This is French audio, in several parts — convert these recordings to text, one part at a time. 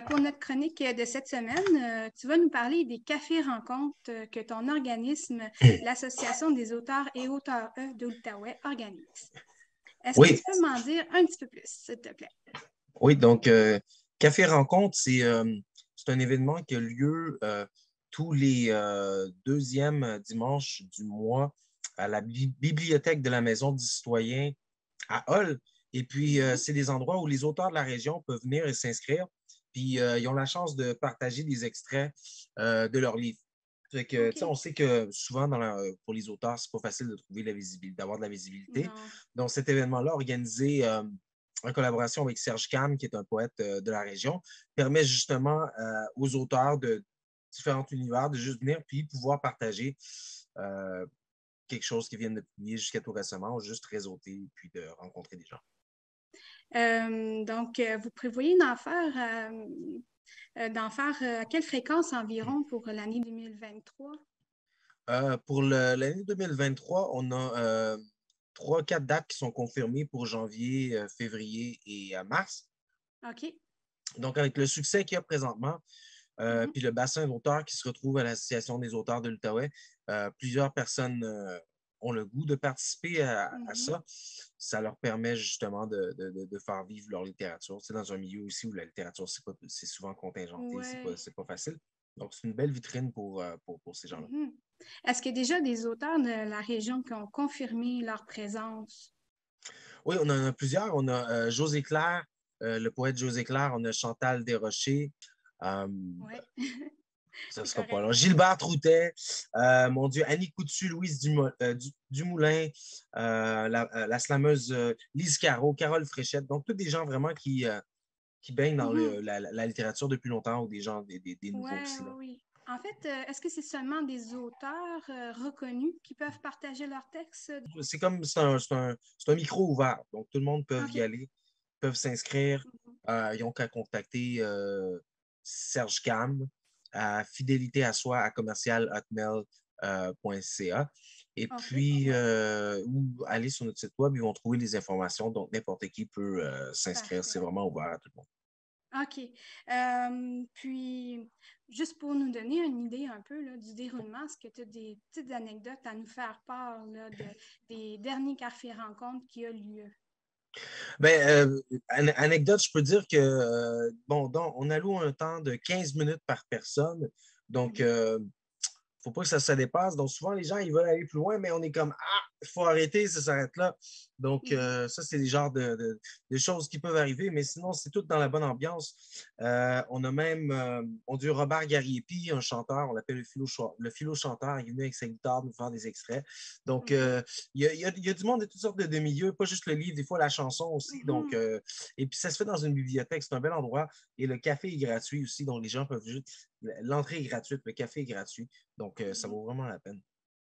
Pour notre chronique de cette semaine, tu vas nous parler des cafés-rencontres que ton organisme, l'Association des auteurs et auteures de l'Outaouais, organise. Est-ce que Oui, tu peux m'en dire un petit peu plus, s'il te plaît? oui, donc Café Rencontre, c'est un événement qui a lieu tous les deuxièmes dimanches du mois à la bibliothèque de la Maison du Citoyen à Hull. Et puis, c'est des endroits où les auteurs de la région peuvent venir et s'inscrire. Puis, ils ont la chance de partager des extraits de leurs livres. Fait que, tu sais, OK. on sait que souvent, pour les auteurs, c'est pas facile de trouver la visibilité, d'avoir de la visibilité. Non. Donc, cet événement-là, organisé en collaboration avec Serge Cam, qui est un poète de la région, permet justement aux auteurs de différents univers de juste venir puis pouvoir partager quelque chose qu'ils viennent de publier jusqu'à tout récemment, ou juste réseauter puis de rencontrer des gens. Donc, vous prévoyez d'en faire à quelle fréquence environ pour l'année 2023? Pour l'année 2023, on a 3-4 dates qui sont confirmées pour janvier, février et mars. OK. Donc, avec le succès qu'il y a présentement, puis le bassin d'auteurs qui se retrouve à l'Association des auteurs de l'Outaouais, plusieurs personnes ont le goût de participer à Mhm. ça. Ça leur permet justement de faire vivre leur littérature. C'est dans un milieu aussi où la littérature, c'est souvent contingenté, Ouais. c'est pas facile. Donc, c'est une belle vitrine pour ces gens-là. Mhm. Est-ce qu'il y a déjà des auteurs de la région qui ont confirmé leur présence? Oui, on en a plusieurs. On a José Claire, le poète José Claire. On a Chantal Desrochers. Euh, Oui, Ça c'est sera pas correct. long. Gilbert Troutet, mon Dieu, Annie Coutu, Louise Dumoulin, la slameuse Lise Caro, Carole Fréchette. Donc, tous des gens vraiment qui baignent dans Mhm. la littérature depuis longtemps ou des gens, des nouveaux Ouais, aussi. oui, Là. oui. En fait, est-ce que c'est seulement des auteurs reconnus qui peuvent partager leurs textes? C'est comme, c'est un micro ouvert. Donc, tout le monde peut y OK. aller, peuvent s'inscrire. Mhm. Ils n'ont qu'à contacter Serge Cam à fidélité à soi à commercial@hotmail.ca. Et OK, puis, ouais, ou aller sur notre site web, ils vont trouver les informations. Donc, n'importe qui peut s'inscrire. C'est parfait. vraiment ouvert à tout le monde. OK. Puis, juste pour nous donner une idée un peu là, du déroulement, est-ce que tu as des petites anecdotes à nous faire part là, des derniers cafés rencontres qui ont lieu? Ben, anecdote, je peux dire que, bon, donc, on alloue un temps de 15 minutes par personne. Donc, Mhm. faut pas que ça dépasse. Donc, souvent, les gens, ils veulent aller plus loin, mais on est comme, ah, il faut arrêter, ça s'arrête là. Donc, Mhm. ça, c'est des genres de choses qui peuvent arriver, mais sinon, c'est tout dans la bonne ambiance. On a même, on dit Robert Gariepi, un chanteur, on l'appelle le philo-chanteur, il est venu avec sa guitare nous faire des extraits. Donc, Mhm. il y a du monde de toutes sortes de milieux, pas juste le livre, des fois la chanson aussi. Donc, Mhm. et puis, ça se fait dans une bibliothèque, c'est un bel endroit. Et le café est gratuit aussi, donc les gens peuvent juste. L'entrée est gratuite, le café est gratuit. Donc, ça Mhm. vaut vraiment la peine.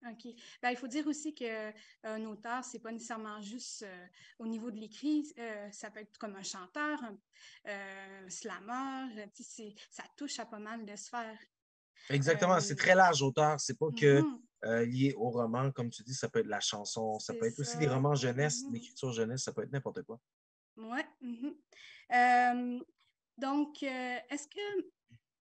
OK. Ben, il faut dire aussi qu'un auteur, c'est pas nécessairement juste au niveau de l'écrit, ça peut être comme un chanteur, un slammer, tu sais, ça touche à pas mal de sphères. Exactement, c'est Euh, très large, auteur. C'est pas que mhm, lié au roman, comme tu dis, ça peut être la chanson, ça c'est peut être aussi des ça. romans jeunesse, Mhm. l'écriture jeunesse, ça peut être n'importe quoi. Ouais. Mhm. Euh, donc, est-ce que,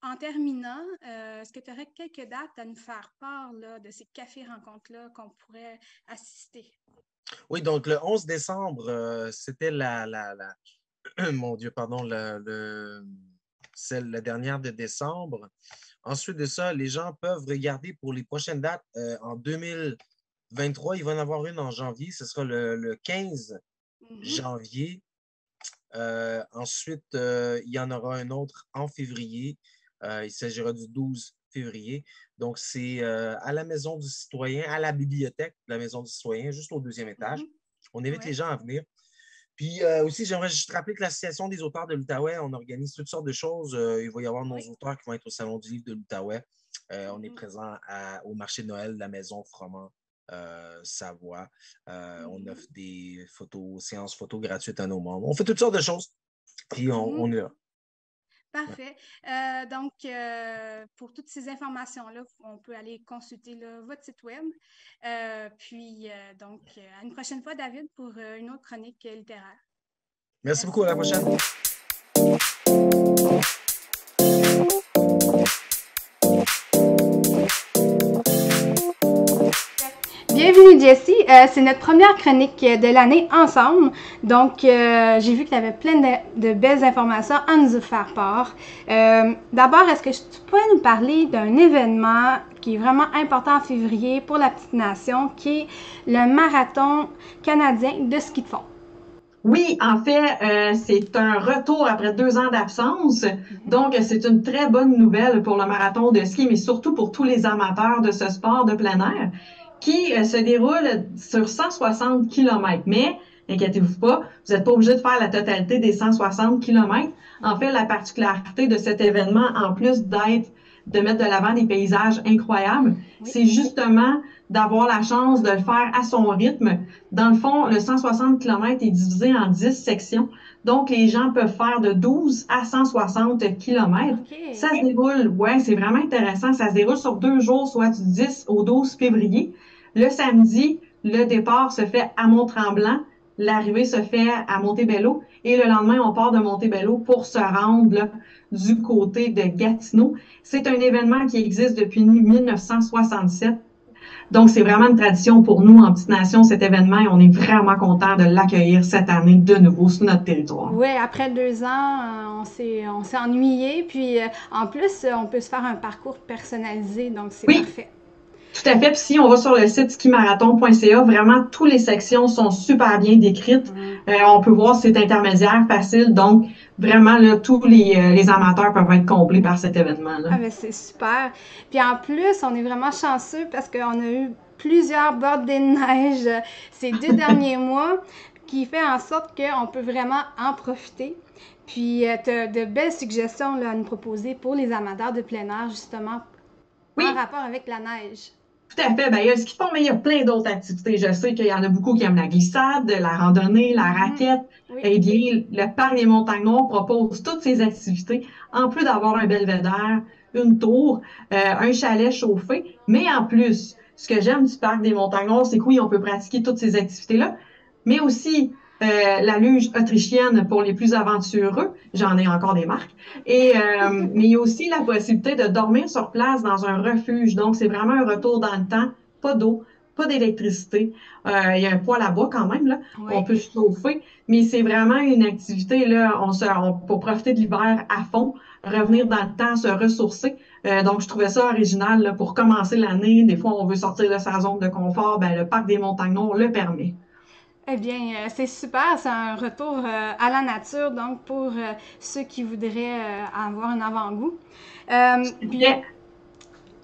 en terminant, est-ce que tu aurais quelques dates à nous faire part là, de ces cafés-rencontres-là qu'on pourrait assister? Oui, donc le 11 décembre, c'était mon Dieu, pardon, celle, la dernière de décembre. Ensuite de ça, les gens peuvent regarder pour les prochaines dates en 2023. Il va y en avoir une en janvier. Ce sera le 15 Mhm. janvier. Ensuite, il y en aura un autre en février. Il s'agira du 12 février. Donc, c'est à la Maison du Citoyen, à la bibliothèque de la Maison du Citoyen, juste au deuxième étage. Mhm. On invite les Ouais. gens à venir. Puis aussi, j'aimerais juste rappeler que l'Association des auteurs de l'Outaouais, on organise toutes sortes de choses. Il va y avoir nos Oui. auteurs qui vont être au Salon du livre de l'Outaouais. On est Mhm. présent au marché de Noël de la Maison Froment, Savoie. On offre Mhm. des séances photos gratuites à nos membres. On fait toutes sortes de choses. Puis on Mhm. est là. Ouais. Parfait. Donc, pour toutes ces informations-là, on peut aller consulter là, votre site web. À une prochaine fois, David, pour une autre chronique littéraire. Merci beaucoup. À Merci. la prochaine. Jessie, c'est notre première chronique de l'année ensemble. Donc, j'ai vu que tu avais plein de belles informations à nous faire part. D'abord, est-ce que tu pourrais nous parler d'un événement qui est vraiment important en février pour la petite nation, qui est le marathon canadien de ski de fond? Oui, en fait, c'est un retour après 2 ans d'absence. Donc, c'est une très bonne nouvelle pour le marathon de ski, mais surtout pour tous les amateurs de ce sport de plein air qui se déroule sur 160 kilomètres. Mais, inquiétez-vous pas, vous n'êtes pas obligé de faire la totalité des 160 kilomètres. En fait, la particularité de cet événement, en plus de mettre de l'avant des paysages incroyables, c'est justement d'avoir la chance de le faire à son rythme. Dans le fond, le 160 km est divisé en 10 sections. Donc, les gens peuvent faire de 12 à 160 km. Okay. Ça se déroule, ouais, c'est vraiment intéressant. Ça se déroule sur 2 jours, soit du 10 au 12 février. Le samedi, le départ se fait à Mont-Tremblant. L'arrivée se fait à Montebello. Et le lendemain, on part de Montebello pour se rendre là, du côté de Gatineau. C'est un événement qui existe depuis 1967. Donc, c'est vraiment une tradition pour nous en Petite Nation, cet événement, et on est vraiment content de l'accueillir cette année de nouveau sur notre territoire. Oui, après 2 ans, on s'est ennuyé. Puis, en plus, on peut se faire un parcours personnalisé, donc c'est parfait. Tout à fait. Puis si on va sur le site skimarathon.ca, vraiment, toutes les sections sont super bien décrites. On peut voir c'est intermédiaire, facile. Donc, vraiment, là, tous les amateurs peuvent être comblés par cet événement-là. Ah, ben c'est super. Puis en plus, on est vraiment chanceux parce qu'on a eu plusieurs bordées de neige ces 2 derniers mois qui fait en sorte qu'on peut vraiment en profiter. Puis, tu as de belles suggestions là, à nous proposer pour les amateurs de plein air, justement, en rapport avec la neige. Tout à fait. Ben, il y a le ski de fond, mais il y a plein d'autres activités. Je sais qu'il y en a beaucoup qui aiment la glissade, la randonnée, la raquette. Eh bien, le Parc des Montagnes Noires propose toutes ces activités, en plus d'avoir un belvédère, une tour, un chalet chauffé. Mais en plus, ce que j'aime du Parc des Montagnes Noires, c'est que oui, on peut pratiquer toutes ces activités-là, mais aussi la luge autrichienne pour les plus aventureux. J'en ai encore des marques. Mais il y a aussi la possibilité de dormir sur place dans un refuge. Donc, c'est vraiment un retour dans le temps. Pas d'eau, pas d'électricité. Il y a un poêle à bois quand même, là. On peut se chauffer. Mais c'est vraiment une activité, là, pour profiter de l'hiver à fond, revenir dans le temps, se ressourcer. Donc, je trouvais ça original là, pour commencer l'année. Des fois, on veut sortir de sa zone de confort. Ben, le Parc des Montagnes Noires le permet. Eh bien, c'est super, c'est un retour à la nature, donc pour ceux qui voudraient avoir un avant-goût. Puis,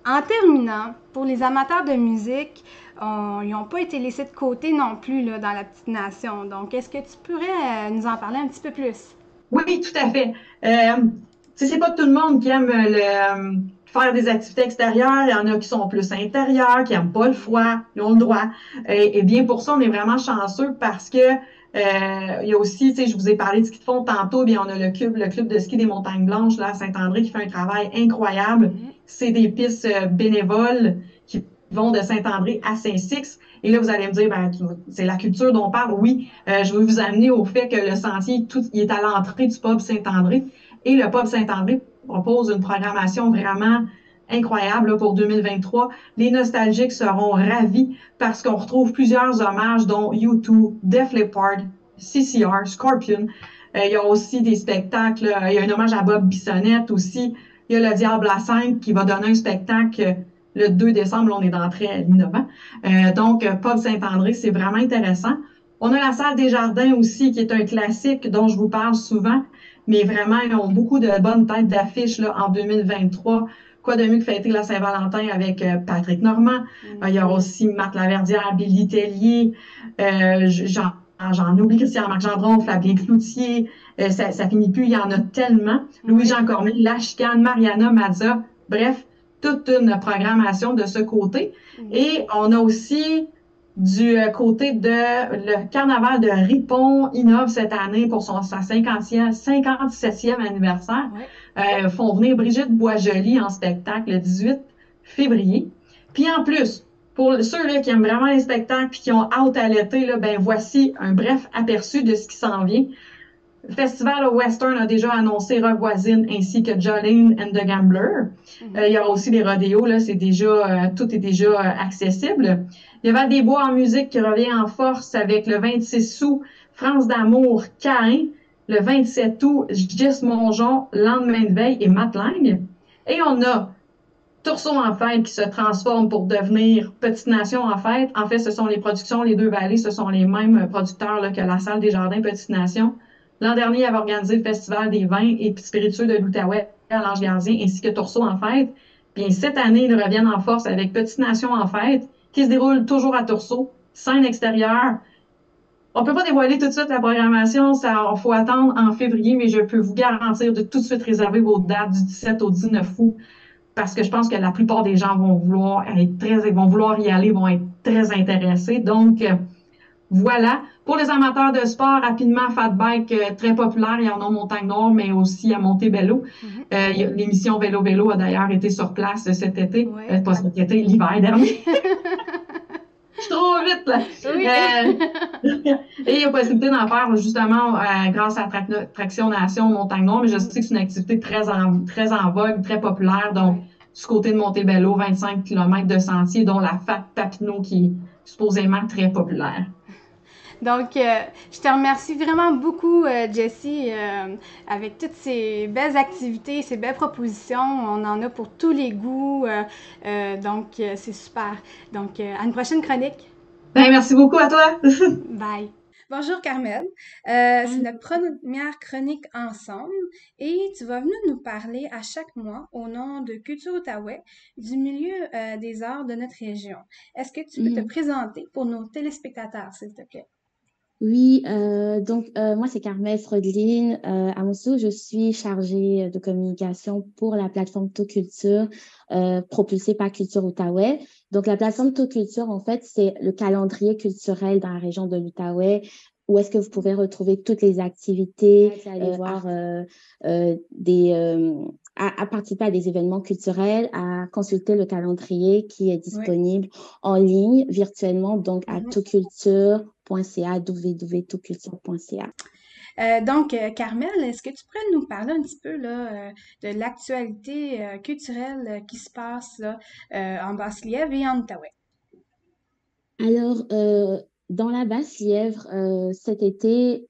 en terminant, pour les amateurs de musique, ils n'ont pas été laissés de côté non plus là, dans la Petite Nation. Donc, est-ce que tu pourrais nous en parler un petit peu plus? Oui, tout à fait. C'est pas tout le monde qui aime faire des activités extérieures. Il y en a qui sont plus intérieures, qui n'aiment pas le froid, ils ont le droit. Et bien, pour ça, on est vraiment chanceux parce que il y a aussi, je vous ai parlé de ski de fond tantôt, bien, on a le club de ski des Montagnes Blanches là, à Saint-André qui fait un travail incroyable. C'est des pistes bénévoles qui vont de Saint-André à Saint-Six. Et là, vous allez me dire, ben, c'est la culture dont on parle. Oui, je veux vous amener au fait que le sentier, il est à l'entrée du pub Saint-André. Et le pub Saint-André propose une programmation vraiment incroyable là, pour 2023. Les nostalgiques seront ravis parce qu'on retrouve plusieurs hommages, dont U2, Def Leppard, CCR, Scorpion. Il y a aussi des spectacles. Il y a un hommage à Bob Bissonnette aussi. Il y a le Diable à 5 qui va donner un spectacle le 2 décembre. On est d'entrée à mi-novembre. Donc, Pub Saint-André, c'est vraiment intéressant. On a la salle des Jardins aussi, qui est un classique dont je vous parle souvent, mais vraiment, ils ont beaucoup de bonnes têtes d'affiches là, en 2023. Quoi de mieux que fêter la Saint-Valentin avec Patrick Normand. Il y aura aussi Marthe Laverdière, Billy Tellier, j'en oublie, Christian-Marc Gendron, Fabien Cloutier, ça finit plus, il y en a tellement. Louis-Jean Cormier, La Chicane, Mariana Mazza, bref, toute une programmation de ce côté. Et on a aussi du côté de le carnaval de Ripon innove cette année pour sa 57e anniversaire. Font venir Brigitte Boisjoli en spectacle le 18 février. Puis en plus, pour ceux là, qui aiment vraiment les spectacles et qui ont hâte à l'été, là, ben voici un bref aperçu de ce qui s'en vient. Le festival Western a déjà annoncé Rock Voisine ainsi que Jolene and the Gambler. Il y aura aussi les rodéos, là, tout est déjà accessible. Il y a Val-des-Bois en musique qui revient en force avec le 26 août, France d'amour, Cain. Le 27 août, Gis Mongeon, Lendemain de veille et Matt Lang. Et on a Tursault en fête qui se transforme pour devenir Petite Nation en fête. En fait, ce sont les productions Les Deux Vallées, ce sont les mêmes producteurs là, que la Salle des Jardins Petite Nation. L'an dernier, il avait organisé le Festival des vins et spiritueux de l'Outaouais à l'Ange Gardien ainsi que Tursault en fête. Bien, cette année, ils reviennent en force avec Petite Nation en fête qui se déroule toujours à Tursault, scène extérieure. On peut pas dévoiler tout de suite la programmation, ça faut attendre en février, mais je peux vous garantir de tout de suite réserver vos dates du 17 au 19 août parce que je pense que la plupart des gens vont vouloir y aller, vont être très intéressés. Donc, voilà. Pour les amateurs de sport, rapidement, Fat Bike, très populaire. Il y en a en Montagne-Nord, mais aussi à Montebello. L'émission Vélo-Vélo a d'ailleurs été sur place cet été. Ouais. Pas cet été, l'hiver dernier. Je suis trop vite, là. Oui. Et il y a possibilité d'en faire, justement, grâce à Traction Nation Montagne-Nord, mais je sais que c'est une activité très en vogue, très populaire. Donc, du côté de Montebello, 25 km de sentiers, dont la Fat Papineau, qui est supposément très populaire. Donc, je te remercie vraiment beaucoup, Jessie, avec toutes ces belles activités, ces belles propositions. On en a pour tous les goûts. Donc, c'est super. Donc, à une prochaine chronique. Ben, merci beaucoup à toi. Bye. Bonjour Carmel, c'est notre première chronique ensemble et tu vas venir nous parler à chaque mois au nom de Culture Outaouais du milieu des arts de notre région. Est-ce que tu peux te présenter pour nos téléspectateurs, s'il te plaît? Oui, moi c'est Carmel Frodeline. À Montsou, je suis chargée de communication pour la plateforme Tout Culture, propulsée par Culture Outaouais. Donc la plateforme Tout Culture, en fait, c'est le calendrier culturel dans la région de l'Outaouais, où est-ce que vous pouvez retrouver toutes les activités, aller voir à participer à des événements culturels, à consulter le calendrier qui est disponible en ligne, virtuellement, donc à toutculture.ca, www.toutculture.ca. Donc, Carmel, est-ce que tu pourrais nous parler un petit peu là, de l'actualité culturelle qui se passe là, en Basse-Lièvre et en Outaouais? Alors, dans la Basse-Lièvre, cet été,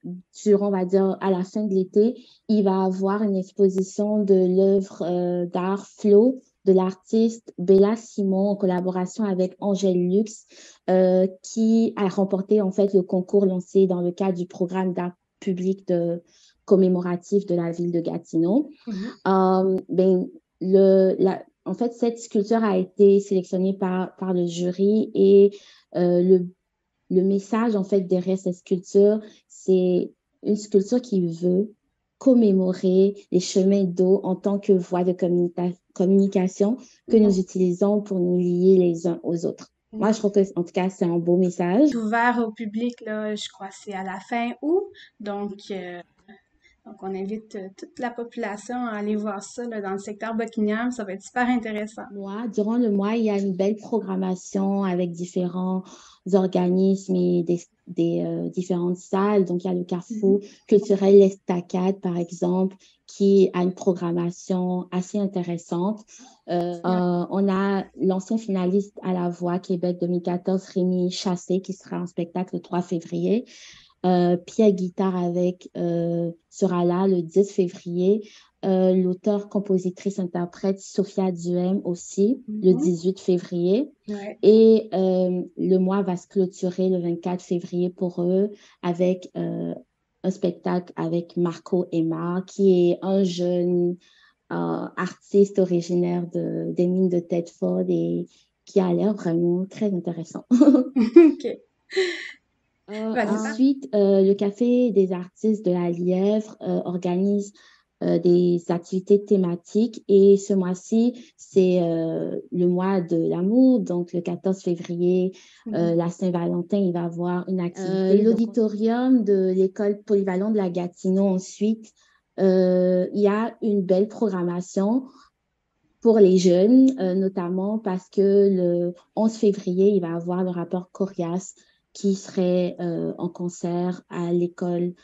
on va dire à la fin de l'été, il va y avoir une exposition de l'œuvre d'art Flow de l'artiste Bella Simon en collaboration avec Angèle Lux, qui a remporté en fait le concours lancé dans le cadre du programme d'art public commémoratif de la ville de Gatineau. En fait, cette sculpture a été sélectionnée par le jury et le message en fait derrière cette sculpture, c'est une sculpture qui veut commémorer les chemins d'eau en tant que voie de communication que nous utilisons pour nous lier les uns aux autres. Moi, je trouve que, en tout cas, c'est un beau message. Ouvert au public, là, je crois que c'est à la fin août. Donc, on invite toute la population à aller voir ça là, dans le secteur Buckingham. Ça va être super intéressant. Durant le mois, il y a une belle programmation avec différents organismes et des différentes salles. Donc, il y a le Carrefour culturel L'Estacade, par exemple, qui a une programmation assez intéressante. On a l'ancien finaliste à la Voix Québec 2014, Rémi Chassé, qui sera en spectacle le 3 février. Pierre Guitare sera là le 10 février. L'auteur, compositrice, interprète Sophia Duhem aussi, le 18 février. Et le mois va se clôturer le 24 février pour eux avec un spectacle avec Marco Aymar, qui est un jeune artiste originaire des mines de Thetford et qui a l'air vraiment très intéressant. OK. Ensuite, le Café des artistes de la Lièvre organise des activités thématiques et ce mois-ci, c'est le mois de l'amour, donc le 14 février, la Saint-Valentin, il va y avoir une activité. L'auditorium de l'école polyvalente de la Gatineau, ensuite, il y a une belle programmation pour les jeunes, notamment parce que le 11 février, il va y avoir le rappeur Corias qui serait en concert à l'école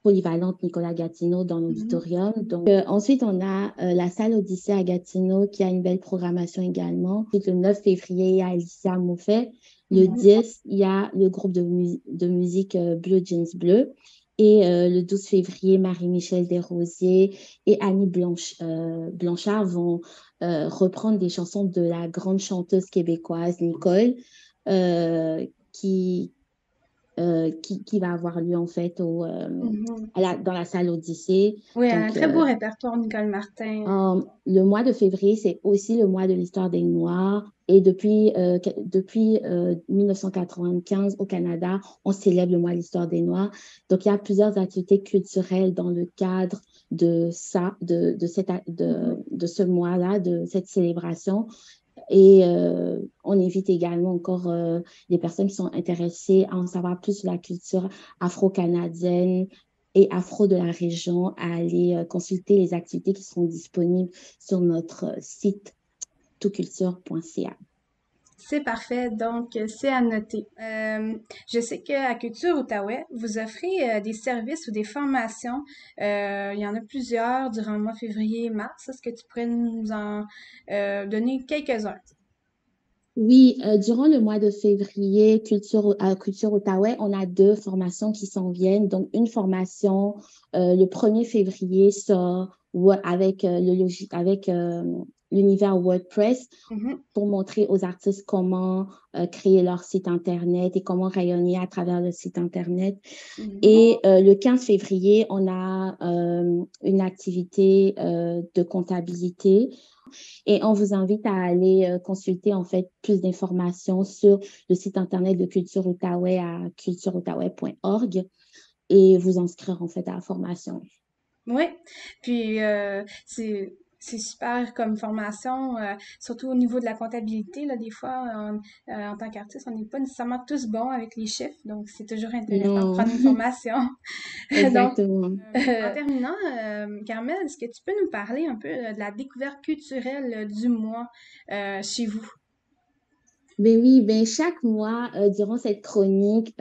polyvalente Nicolas Gatineau dans l'auditorium. Donc, ensuite, on a la salle Odyssée à Gatineau qui a une belle programmation également. Ensuite, le 9 février, il y a Alicia Moffett. Le 10, il y a le groupe de musique Bleu Jeans Bleu. Et le 12 février, Marie-Michel Desrosiers et Annie Blanchard vont reprendre des chansons de la grande chanteuse québécoise Nicole, qui va avoir lieu en fait dans la salle Odyssée. Oui, donc, un très beau répertoire, Nicole Martin. Le mois de février, c'est aussi le mois de l'histoire des Noirs. Et depuis 1995 au Canada, on célèbre le mois de l'histoire des Noirs. Donc, il y a plusieurs activités culturelles dans le cadre de ça, de ce mois-là, de cette célébration. Et on invite également encore les personnes qui sont intéressées à en savoir plus sur la culture afro-canadienne et afro de la région à aller consulter les activités qui seront disponibles sur notre site toutculture.ca. C'est parfait, donc c'est à noter. Je sais qu'à Culture Outaouais, vous offrez des services ou des formations. Il y en a plusieurs durant le mois février et mars. Est-ce que tu pourrais nous en donner quelques-uns? Oui, durant le mois de février, à Culture Outaouais, on a 2 formations qui s'en viennent. Donc, une formation le 1er février avec l'univers WordPress pour montrer aux artistes comment créer leur site Internet et comment rayonner à travers le site Internet. Et le 15 février, on a une activité de comptabilité. Et on vous invite à aller consulter en fait plus d'informations sur le site internet de Culture Outaouais à cultureoutaouais.org et vous inscrire en fait à la formation. Oui, puis c'est super comme formation, surtout au niveau de la comptabilité. Là, des fois, en tant qu'artiste, on n'est pas nécessairement tous bons avec les chiffres, donc c'est toujours intéressant de prendre une formation. Exactement. Donc, en terminant, Carmel, est-ce que tu peux nous parler un peu de la découverte culturelle du mois chez vous? Ben oui, ben chaque mois, durant cette chronique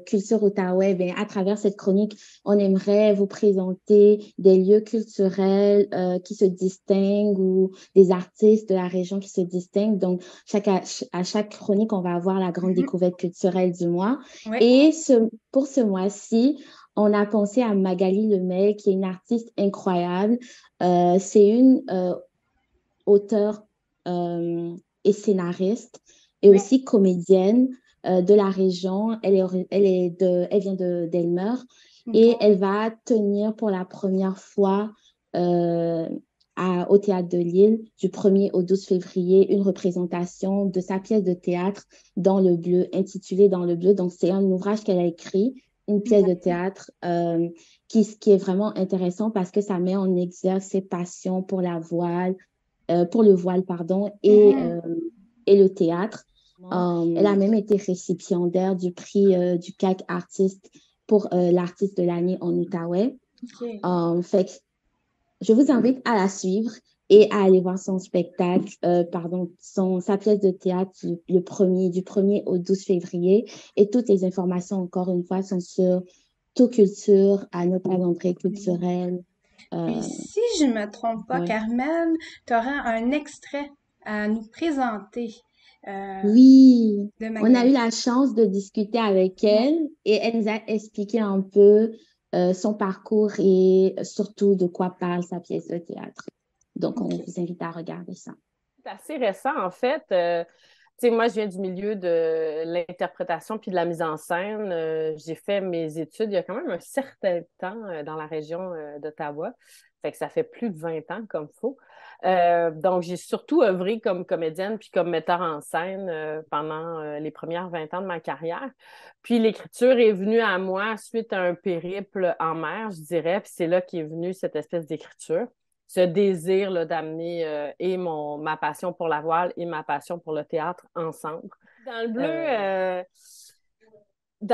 Culture Outaouais, ben à travers cette chronique, on aimerait vous présenter des lieux culturels qui se distinguent ou des artistes de la région qui se distinguent. Donc, à chaque chronique, on va avoir la grande découverte culturelle du mois. Oui. Et pour ce mois-ci, on a pensé à Magali Lemay, qui est une artiste incroyable. C'est une auteure et scénariste et aussi comédienne de la région. Elle vient d'Elmer et elle va tenir pour la première fois au Théâtre de Lille du 1er au 12 février une représentation de sa pièce de théâtre Dans le bleu, intitulée Dans le bleu. Donc, c'est un ouvrage qu'elle a écrit, une pièce de théâtre qui est vraiment intéressant parce que ça met en exergue ses passions pour le voile, et le théâtre. Elle a même été récipiendaire du prix du CAC Artiste pour l'artiste de l'année en Outaouais. Fait que je vous invite à la suivre et à aller voir son spectacle, sa pièce de théâtre du 1er au 12 février. Et toutes les informations, encore une fois, sont sur Tout Culture, à notre calendrier culturel. Puis, si je ne me trompe pas, Carmel, tu auras un extrait à nous présenter. Oui, on a eu la chance de discuter avec elle et elle nous a expliqué un peu son parcours et surtout de quoi parle sa pièce de théâtre. Donc, on vous invite à regarder ça. C'est assez récent, en fait. Moi, je viens du milieu de l'interprétation puis de la mise en scène. J'ai fait mes études il y a quand même un certain temps dans la région d'Ottawa. Fait que ça fait plus de 20 ans comme il faut. Donc, j'ai surtout œuvré comme comédienne puis comme metteur en scène pendant les premières 20 ans de ma carrière. Puis l'écriture est venue à moi suite à un périple en mer, je dirais. Puis c'est là qu'est venue cette espèce d'écriture. Ce désir là, d'amener ma passion pour la voile et ma passion pour le théâtre ensemble. Dans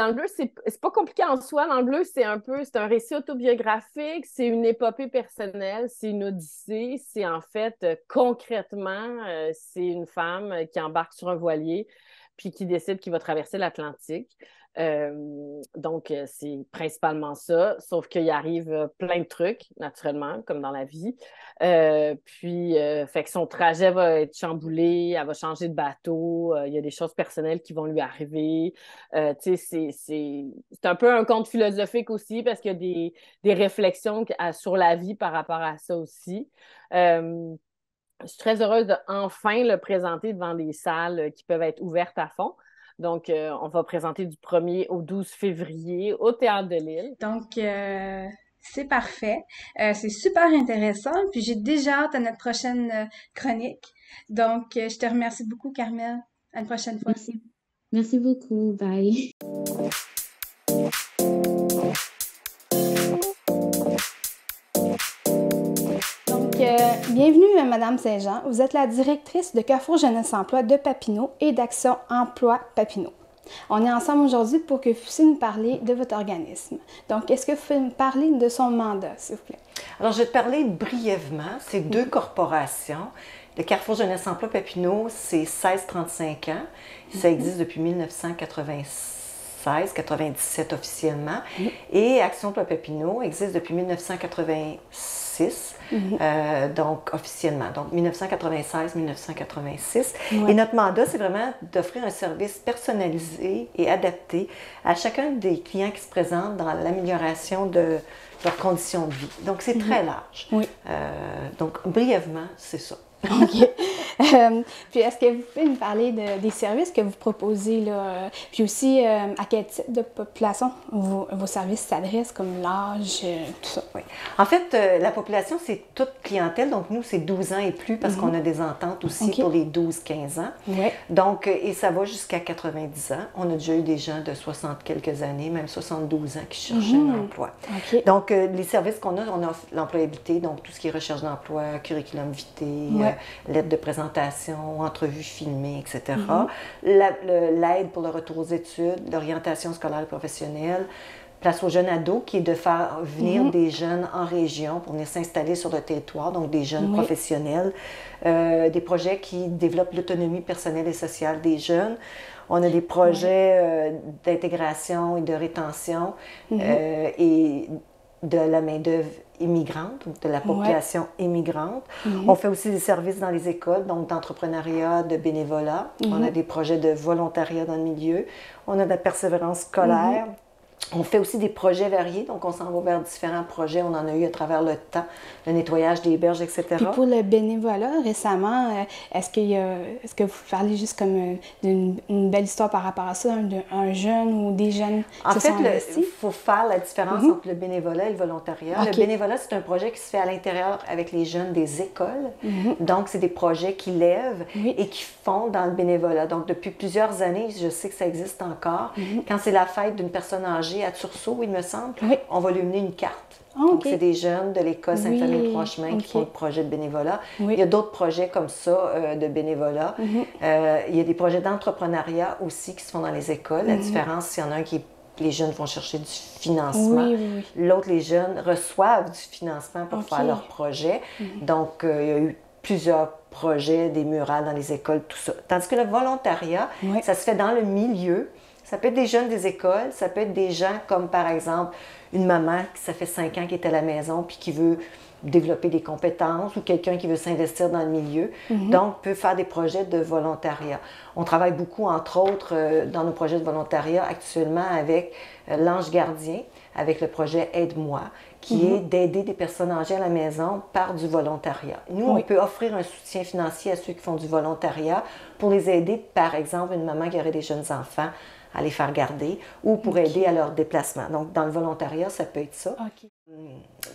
le bleu, c'est pas compliqué en soi. Dans le bleu, c'est un récit autobiographique, c'est une épopée personnelle, c'est une odyssée. C'est en fait, concrètement, c'est une femme qui embarque sur un voilier, puis qui décide qu'il va traverser l'Atlantique. Donc, c'est principalement ça, sauf qu'il arrive plein de trucs, naturellement, comme dans la vie. Fait que son trajet va être chamboulé, elle va changer de bateau, il y a des choses personnelles qui vont lui arriver. Tu sais, c'est un peu un conte philosophique aussi, parce qu'il y a des réflexions sur la vie par rapport à ça aussi. Je suis très heureuse de enfin le présenter devant des salles qui peuvent être ouvertes à fond. Donc, on va présenter du 1er au 12 février au Théâtre de Lille. Donc, c'est parfait. C'est super intéressant. Puis j'ai déjà hâte à notre prochaine chronique. Donc, je te remercie beaucoup, Carmel. À une prochaine fois. Merci. Merci beaucoup. Bye. Donc, bienvenue, Madame Saint-Jean. Vous êtes la directrice de Carrefour Jeunesse Emploi de Papineau et d'Action Emploi Papineau. On est ensemble aujourd'hui pour que vous puissiez nous parler de votre organisme. Donc, est-ce que vous pouvez me parler de son mandat, s'il vous plaît? Alors, je vais te parler brièvement. C'est deux corporations. Le Carrefour Jeunesse Emploi Papineau, c'est 16-35 ans. Ça existe depuis 1996-97 officiellement. Et Action Emploi Papineau existe depuis 1986, donc officiellement. Donc 1996-1986. Et notre mandat, c'est vraiment d'offrir un service personnalisé et adapté à chacun des clients qui se présentent dans l'amélioration de leurs conditions de vie. Donc c'est très large. Donc brièvement, c'est ça. OK. Puis, est-ce que vous pouvez me parler des services que vous proposez, là? Puis aussi, à quel type de population vos services s'adressent, comme l'âge, tout ça? Oui. En fait, la population, c'est toute clientèle. Donc, nous, c'est 12 ans et plus parce qu'on a des ententes aussi pour les 12-15 ans. Donc, et ça va jusqu'à 90 ans. On a déjà eu des gens de 60 quelques années, même 72 ans qui cherchaient un emploi. Donc, les services qu'on a, on offre l'employabilité, donc tout ce qui est recherche d'emploi, curriculum vitae, lettre de présentation, entrevue filmée, etc. L'aide pour le retour aux études, l'orientation scolaire et professionnelle, place aux jeunes ados, qui est de faire venir des jeunes en région pour venir s'installer sur le territoire, donc des jeunes professionnels, des projets qui développent l'autonomie personnelle et sociale des jeunes. On a des projets d'intégration et de rétention et de la main-d'œuvre immigrante, ou de la population immigrante. On fait aussi des services dans les écoles, donc d'entrepreneuriat, de bénévolat. On a des projets de volontariat dans le milieu. On a de la persévérance scolaire. On fait aussi des projets variés, donc on s'en va vers différents projets. On en a eu à travers le temps, le nettoyage des berges, etc. Puis pour le bénévolat, récemment, est-ce que vous parlez juste comme d'une belle histoire par rapport à ça, un jeune ou des jeunes qui se sont investis? Il faut faire la différence entre le bénévolat et le volontariat. Le bénévolat, c'est un projet qui se fait à l'intérieur avec les jeunes des écoles. Donc, c'est des projets qui lèvent et qui font dans le bénévolat. Donc, depuis plusieurs années, je sais que ça existe encore. Quand c'est la fête d'une personne âgée à Tursault, il me semble, on va lui mener une carte. Donc, c'est des jeunes de l'école Sainte-Famille-Trois-Chemins qui font le projet de bénévolat. Il y a d'autres projets comme ça de bénévolat. Il y a des projets d'entrepreneuriat aussi qui se font dans les écoles. La différence, s'il y en a un qui les jeunes vont chercher du financement. L'autre, les jeunes reçoivent du financement pour faire leur projet. Donc, il y a eu plusieurs projets, des murales dans les écoles, tout ça. Tandis que le volontariat, ça se fait dans le milieu. Ça peut être des jeunes des écoles, ça peut être des gens comme, par exemple, une maman qui, ça fait 5 ans, qui est à la maison puis qui veut développer des compétences, ou quelqu'un qui veut s'investir dans le milieu, donc peut faire des projets de volontariat. On travaille beaucoup, entre autres, dans nos projets de volontariat actuellement avec l'Ange Gardien, avec le projet Aide-moi, qui est d'aider des personnes âgées à la maison par du volontariat. Nous, on peut offrir un soutien financier à ceux qui font du volontariat pour les aider, par exemple, une maman qui aurait des jeunes enfants, à les faire garder, ou pour aider à leur déplacement. Donc, dans le volontariat, ça peut être ça.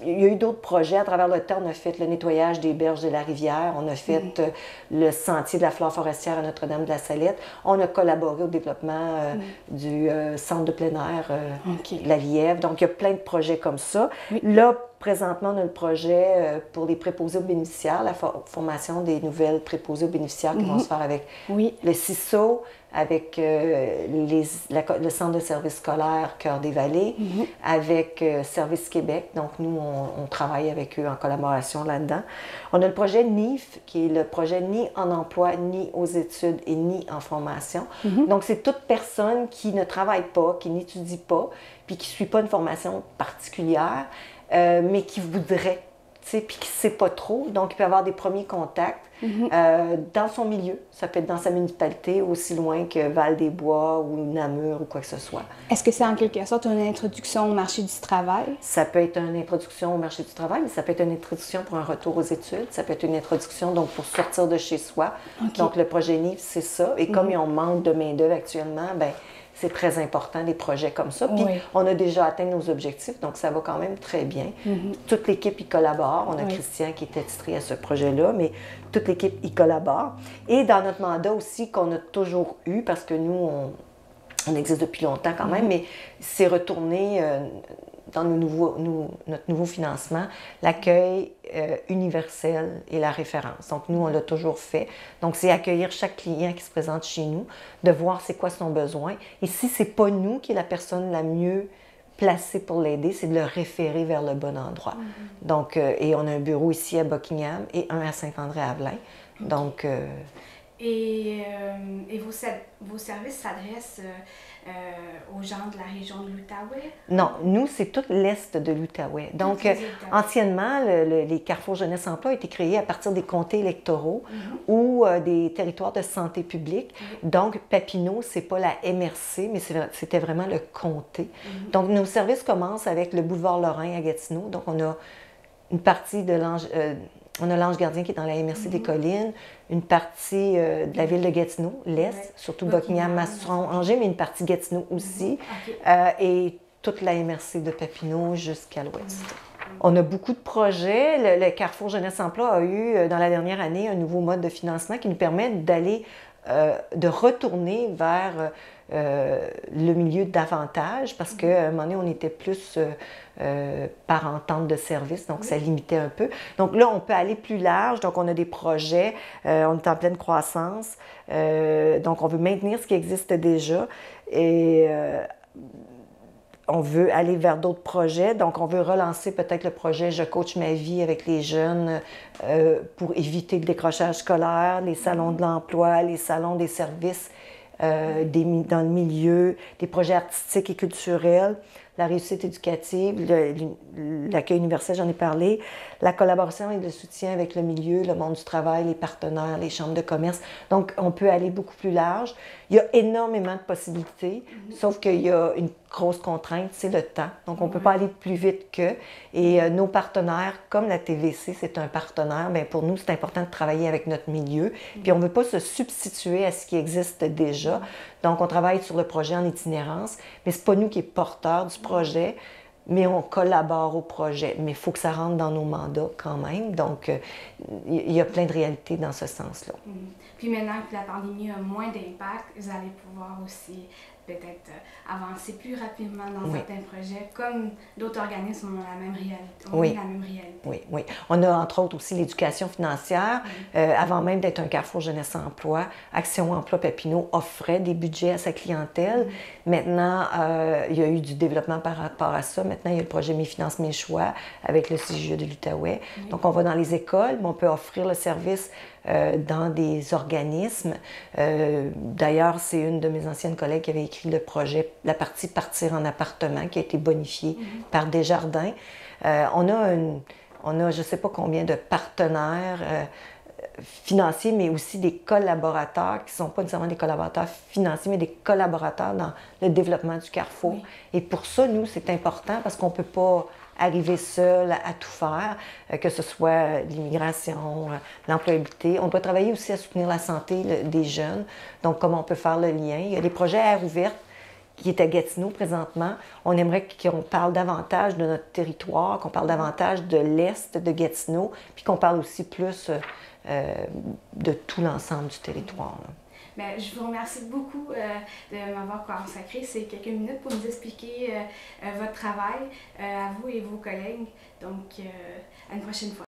Il y a eu d'autres projets. À travers le temps, on a fait le nettoyage des berges de la rivière, on a fait le sentier de la flore forestière à Notre-Dame-de-la-Salette. On a collaboré au développement du centre de plein air La Lièvre. Donc, il y a plein de projets comme ça. Là, présentement, on a le projet pour les préposés aux bénéficiaires, la formation des nouvelles préposés aux bénéficiaires qui vont se faire avec le CISO, avec le Centre de services scolaires Cœur des Vallées, avec Service Québec. Donc, nous, on travaille avec eux en collaboration là-dedans. On a le projet NIF, qui est le projet ni en emploi, ni aux études et ni en formation. Donc, c'est toute personne qui ne travaille pas, qui n'étudie pas, puis qui ne suit pas une formation particulière, mais qui voudrait, puis qui ne sait pas trop. Donc, il peut avoir des premiers contacts dans son milieu. Ça peut être dans sa municipalité, aussi loin que Val-des-Bois ou Namur ou quoi que ce soit. Est-ce que c'est en quelque sorte une introduction au marché du travail? Ça peut être une introduction au marché du travail, mais ça peut être une introduction pour un retour aux études. Ça peut être une introduction donc pour sortir de chez soi. Donc, le projet NIF, c'est ça. Et comme on manque de main-d'œuvre actuellement, ben c'est très important, des projets comme ça. Puis, on a déjà atteint nos objectifs, donc ça va quand même très bien. Toute l'équipe y collabore. On a Christian qui était titré à ce projet-là, mais toute l'équipe y collabore. Et dans notre mandat aussi, qu'on a toujours eu, parce que nous, on existe depuis longtemps quand même, mais c'est retourné dans notre nouveau financement, l'accueil universel et la référence. Donc, nous, on l'a toujours fait. Donc, c'est accueillir chaque client qui se présente chez nous, de voir c'est quoi son besoin. Et si ce n'est pas nous qui est la personne la mieux placée pour l'aider, c'est de le référer vers le bon endroit. Donc, et on a un bureau ici à Buckingham et un à Saint-André-Avelin. Donc... Et vos services s'adressent aux gens de la région de l'Outaouais? Non, nous, c'est tout l'est de l'Outaouais. Donc, anciennement, les Carrefours Jeunesse Emploi ont été créés à partir des comtés électoraux ou des territoires de santé publique. Donc, Papineau, c'est pas la MRC, mais c'était vraiment le comté. Donc, nos services commencent avec le boulevard Lorrain à Gatineau. Donc, on a une partie de on a l'Ange Gardien qui est dans la MRC des Collines, une partie de la ville de Gatineau, l'Est, surtout Buckingham, Masseron, Angers, mais une partie Gatineau aussi, et toute la MRC de Papineau jusqu'à l'Ouest. On a beaucoup de projets. Le Carrefour Jeunesse Emploi a eu, dans la dernière année, un nouveau mode de financement qui nous permet d'aller, de retourner vers le milieu davantage, parce qu'à un moment donné, on était plus par entente de service, donc ça limitait un peu. Donc là, on peut aller plus large, donc on a des projets, on est en pleine croissance, donc on veut maintenir ce qui existe déjà et on veut aller vers d'autres projets, donc on veut relancer peut-être le projet « Je coach ma vie » avec les jeunes pour éviter le décrochage scolaire, les salons de l'emploi, les salons des services dans le milieu, des projets artistiques et culturels, la réussite éducative, l'accueil universel, j'en ai parlé, la collaboration et le soutien avec le milieu, le monde du travail, les partenaires, les chambres de commerce. Donc, on peut aller beaucoup plus large. Il y a énormément de possibilités, sauf qu'il y a une grosse contrainte, c'est le temps. Donc, on ne peut pas aller plus vite qu'eux. Et nos partenaires, comme la TVC, c'est un partenaire, bien, pour nous, c'est important de travailler avec notre milieu. Puis, on ne veut pas se substituer à ce qui existe déjà. Donc, on travaille sur le projet en itinérance, mais ce n'est pas nous qui sommes porteurs du projet, mais on collabore au projet. Mais il faut que ça rentre dans nos mandats quand même. Donc, il y a plein de réalités dans ce sens-là. Puis maintenant que la pandémie a moins d'impact, vous allez pouvoir aussi peut-être avancer plus rapidement dans certains projets, comme d'autres organismes ont la même réalité. Oui. On a entre autres aussi l'éducation financière. Avant même d'être un Carrefour Jeunesse Emploi, Action Emploi Papineau offrait des budgets à sa clientèle. Maintenant, il y a eu du développement par rapport à ça. Maintenant, il y a le projet Mes finances, mes choix avec le CIGE de l'Outaouais. Donc, on va dans les écoles, mais on peut offrir le service dans des organismes. D'ailleurs, c'est une de mes anciennes collègues qui avait écrit le projet, la partie Partir en appartement, qui a été bonifiée par Desjardins. On a je ne sais pas combien de partenaires financiers, mais aussi des collaborateurs qui ne sont pas nécessairement des collaborateurs financiers, mais des collaborateurs dans le développement du Carrefour. Et pour ça, nous, c'est important parce qu'on ne peut pas arriver seul à tout faire, que ce soit l'immigration, l'employabilité. On doit travailler aussi à soutenir la santé des jeunes. Donc, comment on peut faire le lien. Il y a des projets à air ouverte qui est à Gatineau présentement. On aimerait qu'on parle davantage de notre territoire, qu'on parle davantage de l'Est de Gatineau, puis qu'on parle aussi plus de tout l'ensemble du territoire. Mais je vous remercie beaucoup de m'avoir consacré ces quelques minutes pour nous expliquer votre travail à vous et vos collègues. Donc, à une prochaine fois.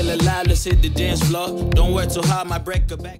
Alive, let's hit the dance floor. Don't work too hard, my break her back.